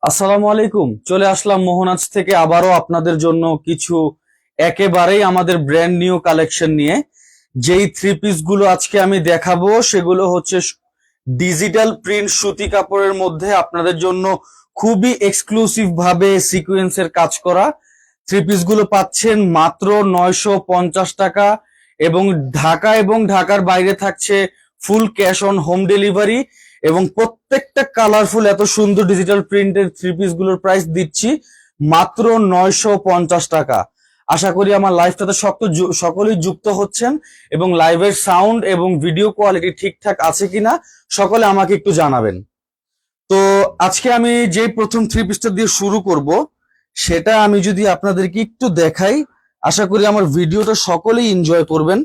আসসালামু আলাইকুম। চলে আসলাম মোহনাজ থেকে আবারও আপনাদের জন্য কিছু একেবারেই আমাদের ব্র্যান্ড নিউ কালেকশন নিয়ে। যেই থ্রি পিস গুলো আজকে আমি দেখাবো সেগুলো হচ্ছে ডিজিটাল প্রিন্ট সুতি কাপড়ের মধ্যে আপনাদের জন্য খুবই এক্সক্লুসিভ ভাবে সিকোয়েন্সের কাজ করা থ্রি পিস গুলো পাচ্ছেন মাত্র 950 টাকা, এবং ঢাকা এবং ঢাকার বাইরে থাকছে full cash on home delivery. এবং প্রত্যেকটা কালারফুল এত সুন্দর ডিজিটাল প্রিন্টের থ্রি পিস গুলোর প্রাইস দিচ্ছি মাত্র 950 টাকা। আশা করি আমার লাইভটাতে সকলেই যুক্ত হচ্ছেন এবং লাইভের সাউন্ড এবং ভিডিও কোয়ালিটি ঠিকঠাক আছে কিনা সকলে আমাকে একটু জানাবেন। তো আজকে আমি যে প্রথম থ্রি পিসটা দিয়ে শুরু করব সেটা আমি যদি আপনাদেরকে একটু দেখাই, আশা করি আমার ভিডিওটা সকলেই এনজয় করবেন।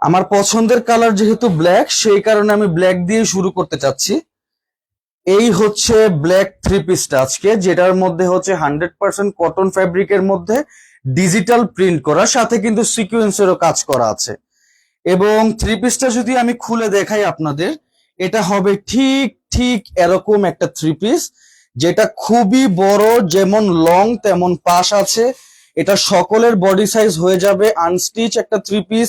আমার পছন্দের কালার যেহেতু ব্ল্যাক, সেই কারণে আমি ব্ল্যাক দিয়ে শুরু করতে চাচ্ছি। এই হচ্ছে ব্ল্যাক থ্রি পিসটা আজকে, যেটার মধ্যে হচ্ছে 100% কটন ফ্যাব্রিকের মধ্যে ডিজিটাল প্রিন্ট করা, সাথে কিন্তু সিকোয়েন্সেরও কাজ করা আছে। এবং থ্রি পিসটা যদি আমি খুলে দেখাই আপনাদের, এটা হবে ঠিক ঠিক এরকম একটা থ্রি পিস, যেটা খুবই বড়, যেমন লং তেমন পাশ আছে। এটা সকলের বডি সাইজ হয়ে যাবে। আনস্টিচ একটা থ্রি পিস,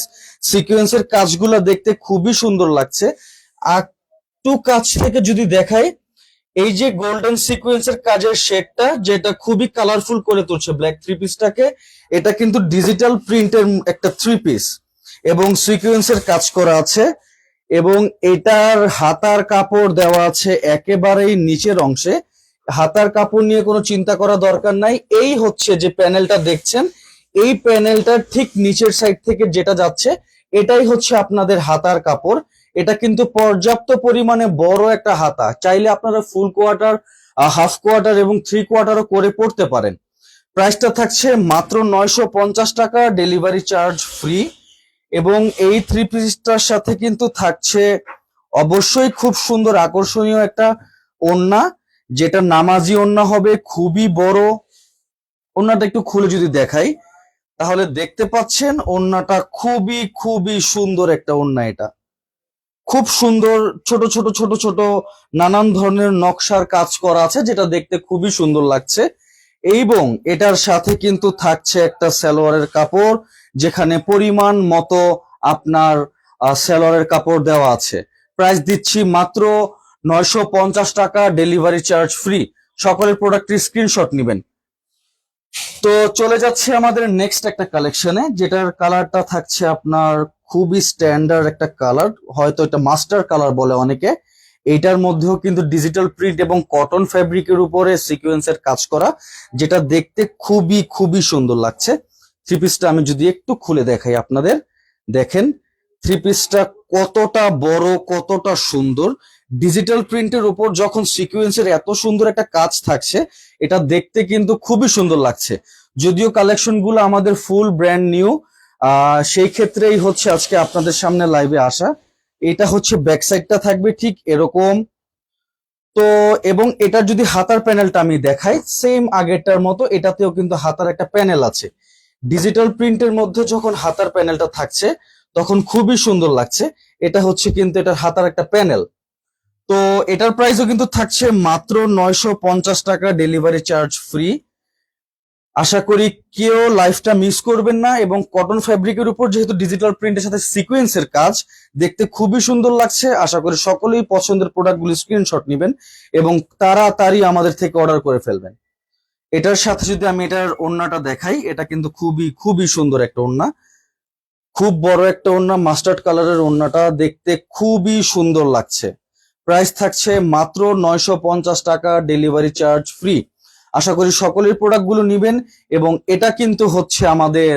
সিকোয়েন্সের কাজগুলো দেখতে খুবই সুন্দর লাগছে। আর একটু কাছ থেকে যদি দেখাই, এই যে গোল্ডেন সিকোয়েন্সের কাজের শেডটা, যেটা খুবই কালারফুল করে তুলছে ব্ল্যাক থ্রি পিসটাকে, এটা কিন্তু ডিজিটাল প্রিন্টের একটা থ্রি পিস এবং সিকোয়েন্সের কাজ করা আছে। এবং এটার হাতার কাপড় দেওয়া আছে একেবারেই নিচের অংশে। হাতার কাপড় নিয়ে কোনো চিন্তা করা দরকার নাই। এই হচ্ছে যে প্যানেলটা দেখছেন, এই প্যানেলটার ঠিক নিচের সাইড থেকে যেটা যাচ্ছে এটাই হচ্ছে আপনাদের হাতার কাপড়। এটা কিন্তু পর্যাপ্ত পরিমাণে বড় একটা হাতা, চাইলে আপনারা ফুল কোয়ার্টার, হাফ কোয়ার্টার এবং থ্রি কোয়ার্টারও করে পড়তে পারেন। প্রাইসটা থাকছে মাত্র 950 টাকা, ডেলিভারি চার্জ ফ্রি। এবং এই থ্রি পিসটার সাথে কিন্তু থাকছে অবশ্যই খুব সুন্দর আকর্ষণীয় একটা ওড়না, যেটা নামাজি ওড়না হবে, খুবই বড়। ওড়নাটা একটু খুলে যদি দেখাই, তাহলে দেখতে পাচ্ছেন ওড়নাটা খুবই খুবই সুন্দর একটা ওড়না। এটা খুব সুন্দর, ছোট ছোট ছোট ছোট নানান ধরনের নকশার কাজ করা আছে, যেটা দেখতে খুবই সুন্দর লাগছে। এবং এটার সাথে কিন্তু থাকছে একটা সালোয়ারের কাপড়, যেখানে পরিমাণ মতো আপনার সালোয়ারের কাপড় দেওয়া আছে। প্রাইস দিচ্ছি মাত্র 950 টাকা, ডেলিভারি চার্জ ফ্রি। সকলের প্রোডাক্টের স্ক্রিনশট নেবেন। তো চলে যাচ্ছে আমাদের নেক্সট একটা কালেকশনে, যেটার কালারটা থাকছে আপনার খুবই স্ট্যান্ডার্ড একটা কালার, হয়তো এটা মাস্টার কালার বলে অনেকে। এইটার মধ্যেও কিন্তু ডিজিটাল প্রিন্ট এবং কটন ফ্যাব্রিকের উপরে সিকোয়েন্সের কাজ করা, যেটা দেখতে খুবই খুবই সুন্দর লাগছে। থ্রি পিসটা আমি যদি একটু খুলে দেখাই আপনাদের, দেখেন থ্রি পিসটা কতটা বড়, কতটা সুন্দর। ডিজিটাল প্রিন্টের উপর যখন সিকোয়েন্সের এত সুন্দর একটা কাজ থাকছে, এটা দেখতে কিন্তু খুবই সুন্দর লাগছে। যদিও কালেকশন গুলো আমাদের ফুল ব্র্যান্ড নিউ, সেই ক্ষেত্রেই হচ্ছে আজকে আপনাদের সামনে লাইভে আসা। এটা হচ্ছে ব্যাক সাইডটা থাকবে ঠিক এরকম। তো এবং এটার যদি হাতার প্যানেলটা আমি দেখাই, সেম আগেরটার মতো এটাতেও কিন্তু হাতার একটা প্যানেল আছে। ডিজিটাল প্রিন্টের মধ্যে যখন হাতার প্যানেলটা থাকছে তখন খুবই সুন্দর লাগছে। এটা হচ্ছে কিন্তু এটার হাতার একটা প্যানেল। তো এটার প্রাইসও কিন্তু থাকছে মাত্র 950 টাকা, ডেলিভারি চার্জ ফ্রি। আশা করি কেউ লাইফটা মিস করবেন না। এবং কটন ফ্যাব্রিকের উপর যেহেতু ডিজিটাল প্রিন্টের সাথে সিকোয়েন্সের কাজ, দেখতে খুবই সুন্দর লাগছে। আশা করি সকলেই পছন্দের প্রোডাক্টগুলি স্ক্রিনশট নেবেন এবং তাড়াতাড়ি আমাদের থেকে অর্ডার করে ফেলবেন। এটার সাথে যদি আমি এটার ওড়নাটা দেখাই, এটা কিন্তু খুবই খুবই সুন্দর একটা ওড়না, খুব বড় একটা ওড়না, মাস্টার্ড কালারের ওড়নাটা দেখতে খুবই সুন্দর লাগছে। প্রাইস থাকছে মাত্র 950 টাকা, ডেলিভারি চার্জ ফ্রি। আশা করি সকলের প্রোডাক্টগুলো নিবেন। এবং এটা কিন্তু হচ্ছে আমাদের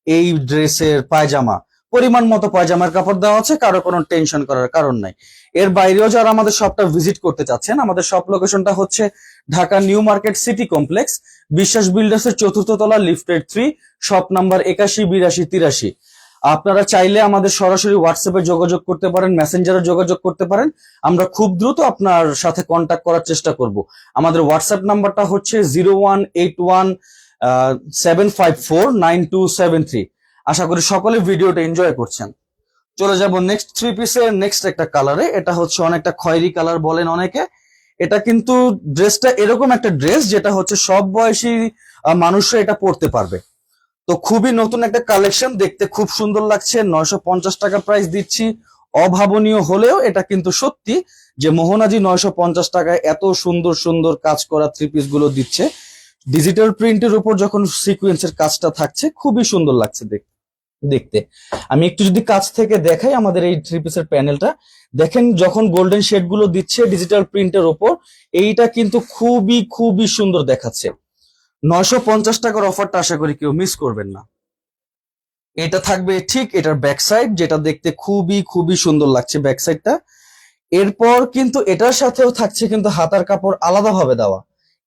এই ড্রেসের পায়জামা, পরিমাণ মতো পায়জামার কাপড় দেওয়া আছে, কারো কোনো টেনশন করার কারণ নাই। এর বাইরেও যারা আমাদের শপটা ভিজিট করতে চাচ্ছেন, আমাদের শপ লোকেশনটা হচ্ছে Dhaka new market city complex, বিশ্বাস বিল্ডার্স এর 4র্থ তলা, লিফটেড 3, শপ নাম্বার 818283। আপনারা চাইলে আমাদের সরাসরি হোয়াটসঅ্যাপে যোগাযোগ করতে পারেন, মেসেঞ্জারে যোগাযোগ করতে পারেন। আমরা খুব দ্রুত আপনার সাথে কন্ট্যাক্ট করার চেষ্টা করব। আমাদের হোয়াটসঅ্যাপ নাম্বারটা হচ্ছে 018175497273। আশা করি সকলে ভিডিওটা এনজয় করছেন। চলে যাব নেক্সট থ্রি পিসের নেক্সট একটা কালারে। এটা হচ্ছে অনেকটা খয়েরি কালার বলেন অনেকে। এটা কিন্তু ড্রেসটা এরকম একটা ড্রেস যেটা হচ্ছে সব বয়সী মানুষরা এটা পরতে পারবে। তো খুবই নতুন একটা কালেকশন, দেখতে খুব সুন্দর লাগছে। 950 টাকা প্রাইস দিচ্ছি। অভাবনীয় হলেও এটা কিন্তু সত্যি যে মোহনাজি 950 টাকায় এত সুন্দর সুন্দর কাজ করা থ্রি পিস গুলো দিচ্ছে। ডিজিটাল প্রিন্টের উপর যখন সিকোয়েন্সের কাজটা থাকছে খুবই সুন্দর লাগছে দেখতে। আমি একটু যদি কাছ থেকে দেখাই আমাদের এই থ্রি পিসের প্যানেলটা, দেখেন যখন গোল্ডেন শেড গুলো দিচ্ছে ডিজিটাল প্রিন্টের উপর, এইটা কিন্তু খুবই খুবই সুন্দর দেখাচ্ছে। 950 টাকার অফারটা আশা করি কেউ মিস করবেন না। এটা থাকবে ঠিক এটার ব্যাক সাইড, যেটা দেখতে খুবই খুবই সুন্দর লাগছে ব্যাক সাইডটা। এরপর কিন্তু এটার সাথেও থাকছে কিন্তু হাতার কাপড় আলাদাভাবে দেওয়া।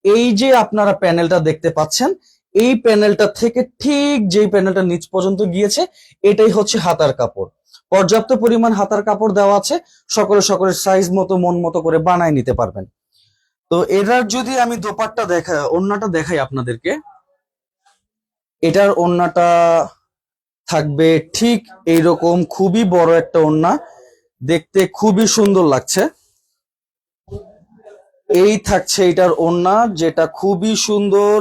এই যে আপনারা প্যানেলটা দেখতে পাচ্ছেন, এই প্যানেলটা থেকে ঠিক যেই প্যানেলটা নিচ পর্যন্ত গিয়েছে এটাই হচ্ছে হাতার কাপড়। পর্যাপ্ত পরিমাণ হাতার কাপড় দেওয়া আছে, সকলের সাইজ মতো মন মতো করে বানায় নিতে পারবেন। তো এটার যদি আমি দোপাট্টা ওড়নাটা দেখাই আপনাদেরকে, এটার ওড়নাটা থাকবে ঠিক এইরকম, খুবই বড় একটা ওড়না, দেখতে খুবই সুন্দর লাগছে। এই থাকছে এটার ওড়না, যেটা খুবই সুন্দর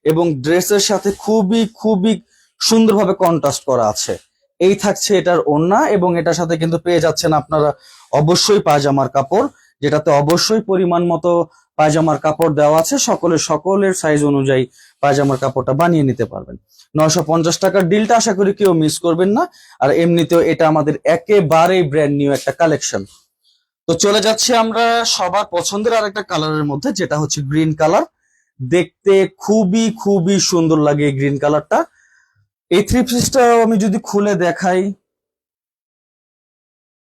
এবং ড্রেসের সাথে খুবই খুবই সুন্দরভাবে কন্ট্রাস্ট করা আছে। এই থাকছে এটার ওড়না, এবং এটার সাথে কিন্তু পেয়ে যাচ্ছেন আপনারা অবশ্যই পায়জামার কাপড়, যেটাতে অবশ্যই পরিমাণ মতো পায়জামার কাপড় দেওয়া আছে। সকলের সাইজ অনুযায়ী পায়জামার কাপড়টা বানিয়ে নিতে পারবেন। 950 টাকার ডিলটা আশা করি কেউ মিস করবেন না। আর এমনিতেও এটা আমাদের একেবারেই ব্র্যান্ড নিউ একটা কালেকশন। তো চলে যাচ্ছি আমরা সবার পছন্দের আরেকটা কালারের মধ্যে, যেটা হচ্ছে গ্রিন কালার। দেখতে খুবই খুবই সুন্দর লাগে এই গ্রিন কালারটা। এই থ্রি পিসটা আমি যদি খুলে দেখাই,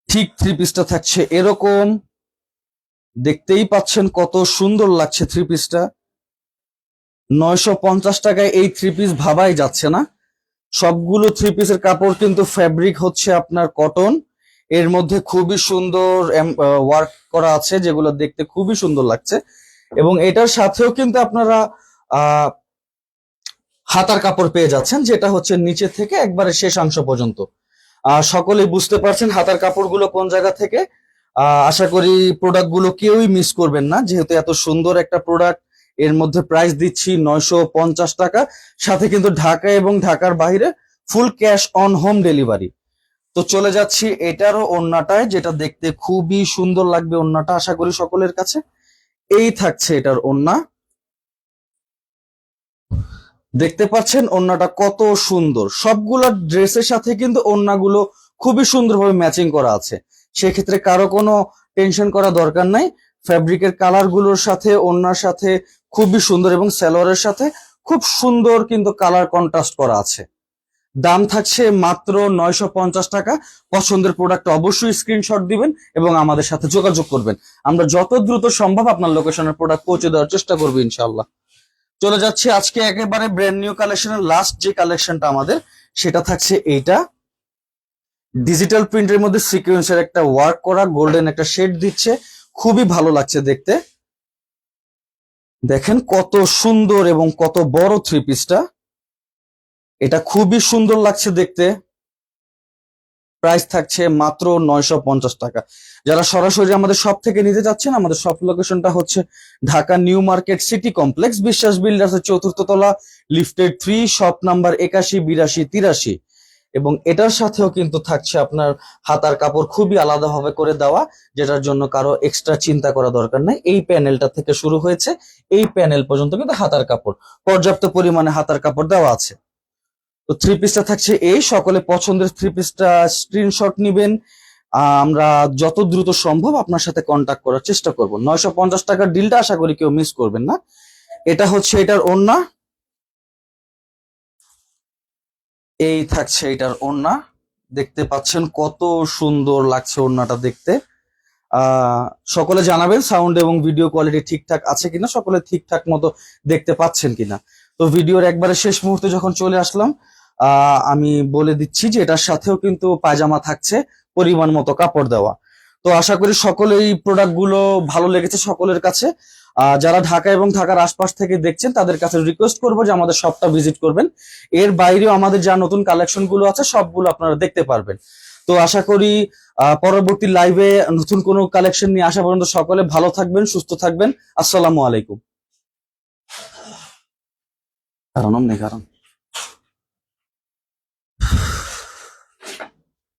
ঠিক থ্রি পিসটা থাকছে এরকম, দেখতেই পাচ্ছেন কত সুন্দর লাগছে থ্রি পিসটা। 950 টাকায় এই থ্রি পিস ভাবাই যাচ্ছে না। সবগুলো থ্রি পিসের কাপড় কিন্তু ফ্যাব্রিক হচ্ছে আপনার কটন, এর মধ্যে খুবই সুন্দর ওয়ার্ক করা আছে, যেগুলো দেখতে খুবই সুন্দর লাগছে। এবং এটার সাথেও কিন্তু আপনারা হাতার কাপড় পেয়ে যাচ্ছেন, যেটা হচ্ছে নিচে থেকে একবারে শেষাংশ পর্যন্ত। সকলেই বুঝতে পারছেন হাতার কাপড়গুলো কোন জায়গা থেকে। আশা করি প্রোডাক্ট গুলো কেউই মিস করবেন না, যেহেতু এত সুন্দর একটা প্রোডাক্ট। এর মধ্যে প্রাইস দিচ্ছি 950 টাকা, সাথে কিন্তু ঢাকা এবং ঢাকার বাইরে full cash on home delivery. তো চলে যাচ্ছি এটারও ওড়নাটায়, যেটা দেখতে খুবই সুন্দর লাগবে ওড়নাটা আশা করি সকলের কাছে। এই থাকছে এটার ওড়না, দেখতে পাচ্ছেন ওড়নাটা কত সুন্দর। সবগুলো ড্রেসের সাথে কিন্তু ওড়নাগুলো খুবই সুন্দরভাবে ম্যাচিং করা আছে, সেক্ষেত্রে কারো কোনো টেনশন করা দরকার নাই। ফ্যাব্রিকের কালার গুলোর সাথে ওড়নার সাথে খুবই সুন্দর, এবং সালোয়ারের সাথে খুব সুন্দর কিন্তু কালার কন্ট্রাস্ট করা আছে। দাম থাকছে মাত্র 950 টাকা। পছন্দের প্রোডাক্ট অবশ্যই স্ক্রিনশট দিবেন এবং আমাদের সাথে যোগাযোগ করবেন। আমরা যত দ্রুত সম্ভব আপনার লোকেশনের প্রোডাক্ট পৌঁছে দেওয়ার চেষ্টা করবো ইনশাআল্লাহ। চলে যাচ্ছে আজকে একেবারে ব্র্যান্ড নিউ কালেকশনের লাস্ট যে কালেকশনটা আমাদের, সেটা থাকছে এইটা। ডিজিটাল প্রিন্টের মধ্যে সিকোয়েন্সের একটা ওয়ার্ক করা, গোল্ডেন একটা শেড দিচ্ছে, খুবই ভালো লাগছে দেখতে। দেখেন কত সুন্দর এবং কত বড় থ্রি পিসটা, এটা খুবই সুন্দর লাগছে দেখতে। প্রাইস থাকছে মাত্র 950 টাকা। যারা সরাসরি আমাদের শপ থেকে নিতে চাচ্ছেন, আমাদের শপ লোকেশনটা হচ্ছে Dhaka new market city complex, বিশ্বাস বিল্ডার্সের 4র্থ তলা, লিফটেড 3, শপ নাম্বার 81, 82, 83। এবং এটার সাথেও কিন্তু থাকছে আপনার হাতার কাপড় খুবই আলাদাভাবে করে দেওয়া, যেটার জন্য কারো এক্সট্রা চিন্তা করা দরকার নাই। এই প্যানেলটা থেকে শুরু হয়েছে, এই প্যানেল পর্যন্ত কিন্তু হাতার কাপড়, পর্যাপ্ত পরিমাণে হাতার কাপড় দেওয়া আছে। তো থ্রি পিসটা থাকছে এই, সকলে পছন্দের থ্রি পিসটা স্ক্রিনশট নিবেন। আমরা যত দ্রুত সম্ভব আপনার সাথে কন্ট্যাক্ট করার চেষ্টা করব। 950 টাকার ডিলটা আশা করি কেউ মিস করবেন না। এটা হচ্ছে এটার ওড়না, এই থাকছে এটার ওড়না, দেখতে পাচ্ছেন কত সুন্দর লাগছে ওড়নাটা দেখতে। সকলে জানাবেন সাউন্ড এবং ভিডিও কোয়ালিটি ঠিকঠাক আছে কিনা, সকলে ঠিকঠাক মতো দেখতে পাচ্ছেন কিনা। তো ভিডিওর একবারে শেষ মুহূর্তে যখন চলে আসলাম, আমি বলে দিচ্ছি যে এটার সাথেও কিন্তু পায়জামা থাকছে, পরিমাণ মতো কাপড় দেওয়া। তো আশা করি সকলেই প্রোডাক্ট গুলো ভালো লেগেছে সকলের কাছে। যারা ঢাকা এবং ঢাকার আশপাশ থেকে দেখছেন তাদের কাছে রিকোয়েস্ট করবো যে আমাদের শপটা ভিজিট করবেন। এর বাইরেও আমাদের যা নতুন কালেকশন গুলো আছে সবগুলো আপনারা দেখতে পারবেন। তো আশা করি পরবর্তী লাইভে নতুন কোনো কালেকশন নিয়ে আসা পর্যন্ত সকলে ভালো থাকবেন, সুস্থ থাকবেন। আসসালামু আলাইকুম। কারণ নেই কারণ